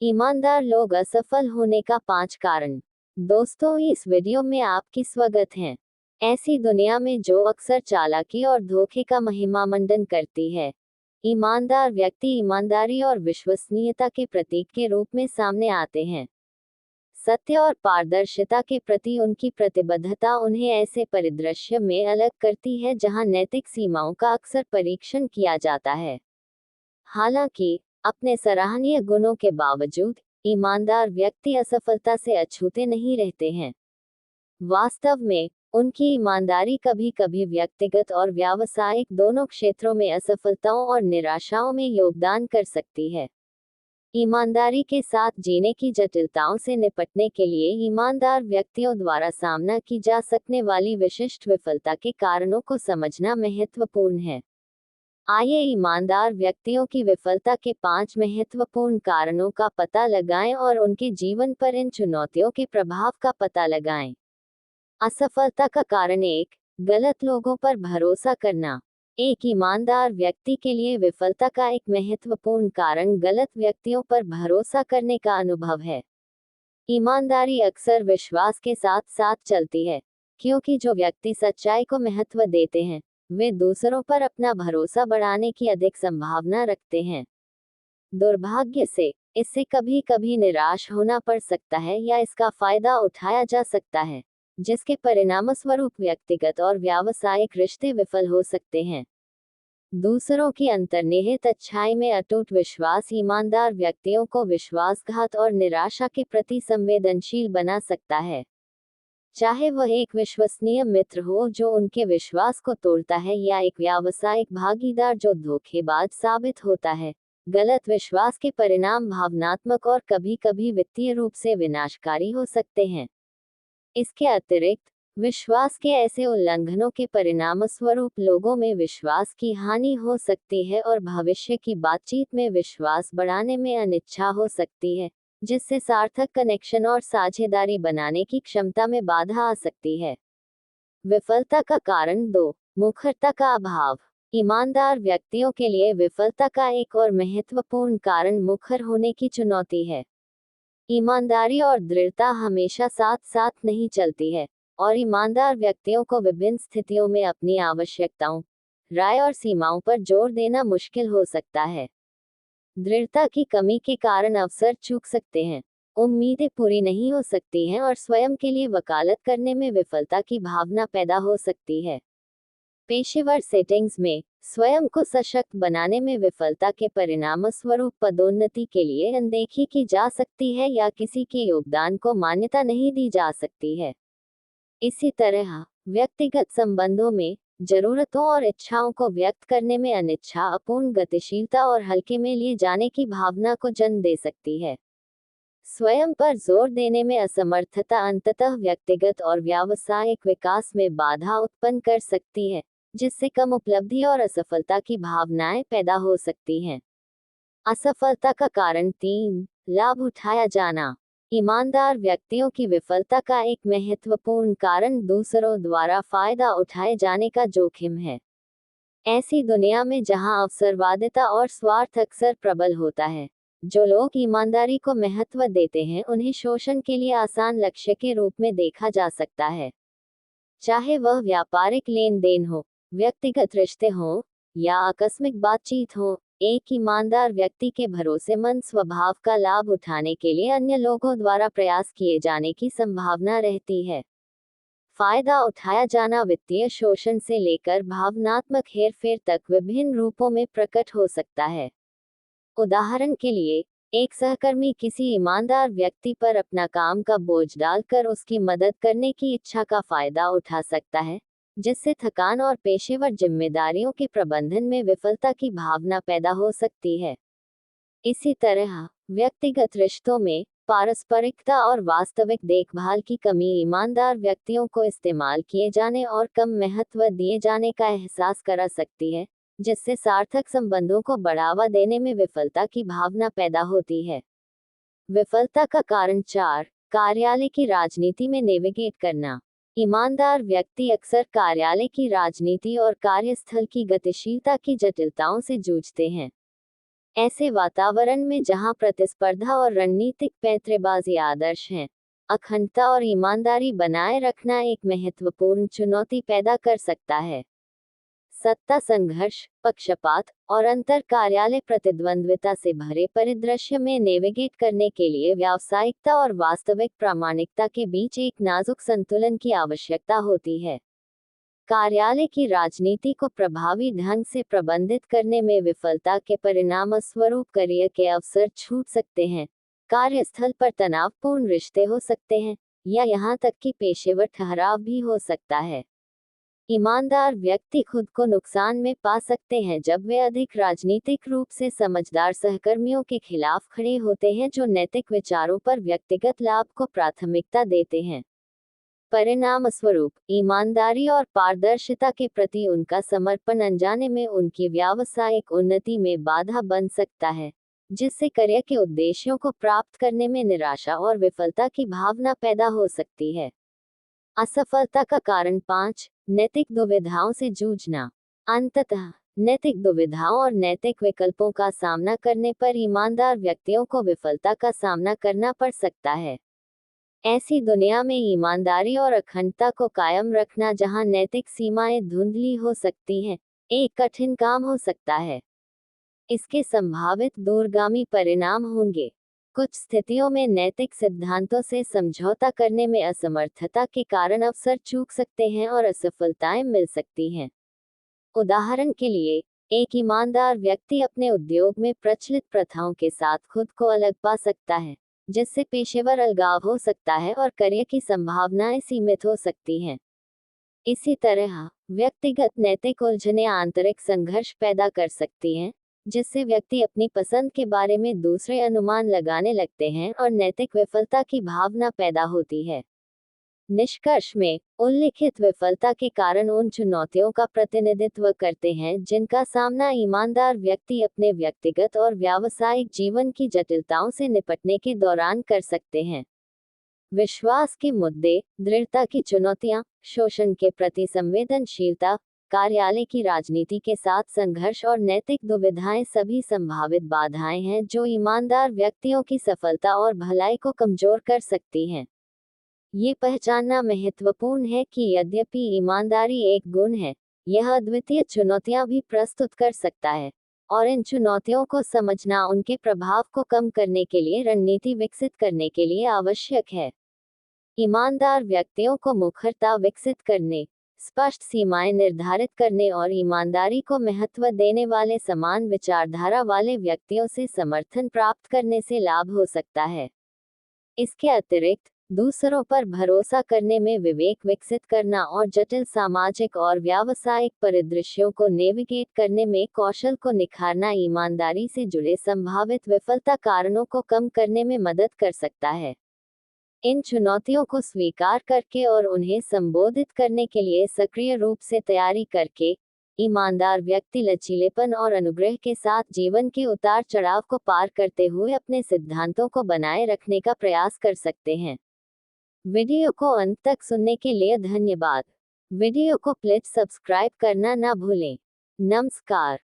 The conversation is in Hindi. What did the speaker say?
ईमानदार लोग असफल होने का 5 कारण। दोस्तों, इस वीडियो में आपकी स्वागत है। ऐसी दुनिया में जो अक्सर चालाकी और धोखे का महिमामंडन करती है। ईमानदार व्यक्ति ईमानदारी और विश्वसनीयता के प्रतीक के रूप में सामने आते हैं। सत्य और पारदर्शिता के प्रति उनकी प्रतिबद्धता उन्हें ऐसे परिदृश्य में अलग करती है जहां नैतिक सीमाओं का अक्सर परीक्षण किया जाता है। हालांकि अपने सराहनीय गुणों के बावजूद ईमानदार व्यक्ति असफलता से अछूते नहीं रहते हैं। वास्तव में उनकी ईमानदारी कभी कभी व्यक्तिगत और व्यावसायिक दोनों क्षेत्रों में असफलताओं और निराशाओं में योगदान कर सकती है। ईमानदारी के साथ जीने की जटिलताओं से निपटने के लिए ईमानदार व्यक्तियों द्वारा सामना की जा सकने वाली विशिष्ट विफलता के कारणों को समझना महत्वपूर्ण है। आइए ईमानदार व्यक्तियों की विफलता के 5 महत्वपूर्ण कारणों का पता लगाएं और उनके जीवन पर इन चुनौतियों के प्रभाव का पता लगाएं। असफलता का कारण 1, गलत लोगों पर भरोसा करना। एक ईमानदार व्यक्ति के लिए विफलता का एक महत्वपूर्ण कारण गलत व्यक्तियों पर भरोसा करने का अनुभव है। ईमानदारी अक्सर विश्वास के साथ साथ चलती है, क्योंकि जो व्यक्ति सच्चाई को महत्व देते हैं वे दूसरों पर अपना भरोसा बढ़ाने की अधिक संभावना रखते हैं। दुर्भाग्य से इससे कभी कभी निराश होना पड़ सकता है या इसका फायदा उठाया जा सकता है, जिसके परिणामस्वरूप व्यक्तिगत और व्यावसायिक रिश्ते विफल हो सकते हैं। दूसरों की अंतर्निहित अच्छाई में अटूट विश्वास ईमानदार व्यक्तियों को विश्वासघात और निराशा के प्रति संवेदनशील बना सकता है। चाहे वह एक विश्वसनीय मित्र हो जो उनके विश्वास को तोड़ता है या एक व्यावसायिक भागीदार जो धोखेबाज साबित होता है, गलत विश्वास के परिणाम भावनात्मक और कभी-कभी वित्तीय रूप से विनाशकारी हो सकते हैं। इसके अतिरिक्त विश्वास के ऐसे उल्लंघनों के परिणामस्वरूप लोगों में विश्वास की हानि हो सकती है और भविष्य की बातचीत में विश्वास बढ़ाने में अनिच्छा हो सकती है, जिससे सार्थक कनेक्शन और साझेदारी बनाने की क्षमता में बाधा आ सकती है। विफलता का कारण 2, मुखरता का अभाव। ईमानदार व्यक्तियों के लिए विफलता का एक और महत्वपूर्ण कारण मुखर होने की चुनौती है। ईमानदारी और दृढ़ता हमेशा साथ साथ नहीं चलती है, और ईमानदार व्यक्तियों को विभिन्न स्थितियों में अपनी आवश्यकताओं, राय और सीमाओं पर जोर देना मुश्किल हो सकता है। दृढ़ता की कमी के कारण अवसर चूक सकते हैं, उम्मीदें पूरी नहीं हो सकती हैं और स्वयं के लिए वकालत करने में विफलता की भावना पैदा हो सकती है। पेशेवर सेटिंग्स में स्वयं को सशक्त बनाने में विफलता के परिणामस्वरूप पदोन्नति के लिए अनदेखी की जा सकती है या किसी के योगदान को मान्यता नहीं दी जा सकती है। इसी तरह व्यक्तिगत संबंधों में जरूरतों और इच्छाओं को व्यक्त करने में अनिच्छा अपूर्ण गतिशीलता और हल्के में लिए जाने की भावना को जन्म दे सकती है। स्वयं पर जोर देने में असमर्थता अंततः व्यक्तिगत और व्यावसायिक विकास में बाधा उत्पन्न कर सकती है, जिससे कम उपलब्धि और असफलता की भावनाएं पैदा हो सकती हैं। असफलता का कारण 3, लाभ उठाया जाना। ईमानदार व्यक्तियों की विफलता का एक महत्वपूर्ण कारण दूसरों द्वारा फायदा उठाए जाने का जोखिम है। ऐसी दुनिया में जहां अवसरवादिता और स्वार्थ अक्सर प्रबल होता है, जो लोग ईमानदारी को महत्व देते हैं उन्हें शोषण के लिए आसान लक्ष्य के रूप में देखा जा सकता है। चाहे वह व्यापारिक लेन देन हो, व्यक्तिगत रिश्ते हों या आकस्मिक बातचीत हो, एक ईमानदार व्यक्ति के भरोसेमंद स्वभाव का लाभ उठाने के लिए अन्य लोगों द्वारा प्रयास किए जाने की संभावना रहती है। फायदा उठाया जाना वित्तीय शोषण से लेकर भावनात्मक हेरफेर तक विभिन्न रूपों में प्रकट हो सकता है। उदाहरण के लिए, एक सहकर्मी किसी ईमानदार व्यक्ति पर अपना काम का बोझ डालकर उसकी मदद करने की इच्छा का फायदा उठा सकता है, जिससे थकान और पेशेवर जिम्मेदारियों के प्रबंधन में विफलता की भावना पैदा हो सकती है। इसी तरह व्यक्तिगत रिश्तों में पारस्परिकता और वास्तविक देखभाल की कमी ईमानदार व्यक्तियों को इस्तेमाल किए जाने और कम महत्व दिए जाने का एहसास करा सकती है, जिससे सार्थक संबंधों को बढ़ावा देने में विफलता की भावना पैदा होती है। विफलता का कारण 4, कार्यालय की राजनीति में नेविगेट करना। ईमानदार व्यक्ति अक्सर कार्यालय की राजनीति और कार्यस्थल की गतिशीलता की जटिलताओं से जूझते हैं। ऐसे वातावरण में जहां प्रतिस्पर्धा और रणनीतिक पैंतरेबाजी आदर्श हैं, अखंडता और ईमानदारी बनाए रखना एक महत्वपूर्ण चुनौती पैदा कर सकता है। सत्ता संघर्ष, पक्षपात और अंतर कार्यालय प्रतिद्वंद्विता से भरे परिदृश्य में नेविगेट करने के लिए व्यावसायिकता और वास्तविक प्रामाणिकता के बीच एक नाजुक संतुलन की आवश्यकता होती है। कार्यालय की राजनीति को प्रभावी ढंग से प्रबंधित करने में विफलता के परिणामस्वरूप करियर के अवसर छूट सकते हैं, कार्यस्थल पर तनावपूर्ण रिश्ते हो सकते हैं, या यहाँ तक कि पेशेवर ठहराव भी हो सकता है। ईमानदार व्यक्ति खुद को नुकसान में पा सकते हैं जब वे अधिक राजनीतिक रूप से समझदार सहकर्मियों के खिलाफ खड़े होते हैं जो नैतिक विचारों पर व्यक्तिगत लाभ को प्राथमिकता देते हैं। परिणामस्वरूप, ईमानदारी और पारदर्शिता के प्रति उनका समर्पण अनजाने में उनकी व्यावसायिक उन्नति में बाधा बन सकता है, जिससे करियर के उद्देश्यों को प्राप्त करने में निराशा और विफलता की भावना पैदा हो सकती है। असफलता का कारण 5, नैतिक दुविधाओं से जूझना। अंततः, नैतिक दुविधाओं और नैतिक विकल्पों का सामना करने पर ईमानदार व्यक्तियों को विफलता का सामना करना पड़ सकता है। ऐसी दुनिया में ईमानदारी और अखंडता को कायम रखना जहां नैतिक सीमाएं धुंधली हो सकती हैं, एक कठिन काम हो सकता है। इसके संभावित दूरगामी परिणाम होंगे। कुछ स्थितियों में नैतिक सिद्धांतों से समझौता करने में असमर्थता के कारण अवसर चूक सकते हैं और असफलताएं मिल सकती हैं। उदाहरण के लिए, एक ईमानदार व्यक्ति अपने उद्योग में प्रचलित प्रथाओं के साथ खुद को अलग पा सकता है, जिससे पेशेवर अलगाव हो सकता है और करियर की संभावनाएं सीमित हो सकती हैं। इसी तरह, व्यक्तिगत नैतिक उलझनें आंतरिक संघर्ष पैदा कर सकती हैं, जिससे व्यक्ति अपनी पसंद के बारे में दूसरे अनुमान लगाने लगते हैं और नैतिक विफलता की भावना पैदा होती है। निष्कर्ष में, उल्लिखित विफलता के कारण उन चुनौतियों का प्रतिनिधित्व करते हैं जिनका सामना ईमानदार व्यक्ति अपने व्यक्तिगत और व्यावसायिक जीवन की जटिलताओं से निपटने के दौरान कर सकते हैं। विश्वास के मुद्दे, दृढ़ता की चुनौतियां, शोषण के प्रति संवेदनशीलता, कार्यालय की राजनीति के साथ संघर्ष और नैतिक दुविधाएं सभी संभावित बाधाएं हैं जो ईमानदार व्यक्तियों की सफलता और भलाई को कमजोर कर सकती हैं। ये पहचानना महत्वपूर्ण है कि यद्यपि ईमानदारी एक गुण है, यह अद्वितीय चुनौतियां भी प्रस्तुत कर सकता है, और इन चुनौतियों को समझना उनके प्रभाव को कम करने के लिए रणनीति विकसित करने के लिए आवश्यक है। ईमानदार व्यक्तियों को मुखरता विकसित करने, स्पष्ट सीमाएं निर्धारित करने और ईमानदारी को महत्व देने वाले समान विचारधारा वाले व्यक्तियों से समर्थन प्राप्त करने से लाभ हो सकता है। इसके अतिरिक्त, दूसरों पर भरोसा करने में विवेक विकसित करना और जटिल सामाजिक और व्यावसायिक परिदृश्यों को नेविगेट करने में कौशल को निखारना ईमानदारी से जुड़े संभावित विफलता कारणों को कम करने में मदद कर सकता है। इन चुनौतियों को स्वीकार करके और उन्हें संबोधित करने के लिए सक्रिय रूप से तैयारी करके, ईमानदार व्यक्ति लचीलेपन और अनुग्रह के साथ जीवन के उतार चढ़ाव को पार करते हुए अपने सिद्धांतों को बनाए रखने का प्रयास कर सकते हैं। वीडियो को अंत तक सुनने के लिए धन्यवाद। वीडियो को प्लीज सब्सक्राइब करना ना भूलें। नमस्कार।